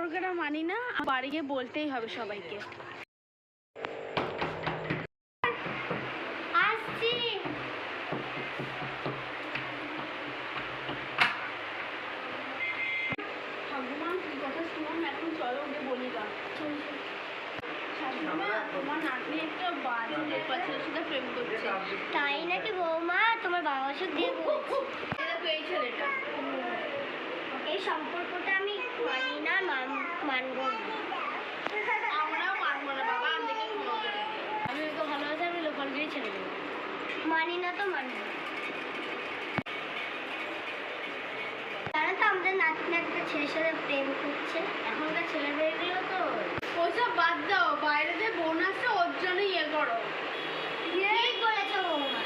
সম্পর্কটা মানি না, বাড়ি গিয়ে বলতেই হবে সবাইকে। ঠাকুমা কি কথা শুনুন, এখন চলো ওকে বলি না। তোমার নাতনি একটা বাজে দেখবা ছেলের সাথে প্রেম করছে। তাই নাকি বৌমা? তোমার বাবা সব দিয়ে বলছে এই ছেলেটা। এই সম্পর্কটা আমি মানি না, মানবো না। আমরাও মানবো না বাবা, আমাদেরকে ক্ষমা করে দিও। আমি ওকে ভালোবাসি, আমি লোকালগিরি ছেড়ে দেবো। মানি না তো মানবো। জানো তো আমাদের নাতনি একটা ছেলের সাথে প্রেম করছে। এখনকার ছেলে মেয়েগুলো তো ওইসব বাদ দাও, বাইরে যে বোন আছে ওর জন্য ইয়ে করো। ঠিক বলেছো বৌমা।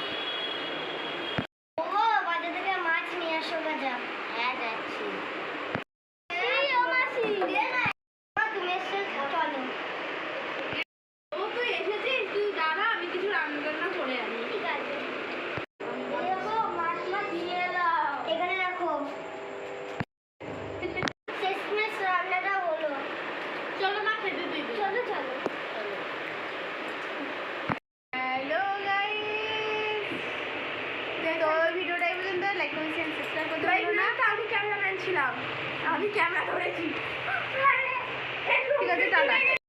ও বাজার থেকে মাছ নিয়ে আসো গা, যা। হ্যাঁ যাচ্ছি। তুমি এসে চলো। ও তুই এসেছিস, তুই দাঁড়া, আমি কিছু রান্না টান্না করে আনি। ঠিক আছে। দেখো মাছটা দিয়ে দাও, এখানে রাখো। শেষমেশ রান্নাটা হলো। চলো না খেতে দিই। চলো চলো। হ্যালো গাইস, তো ভিডিওটা এই পর্যন্ত। লাইক কমেন্ট শেয়ার সাবস্ক্রাইব করতে ভুলো না। আমি ক্যামেরাম্যান ছিলাম, আমি ক্যামেরা ধরেছি। ঠিক আছে, টাটা।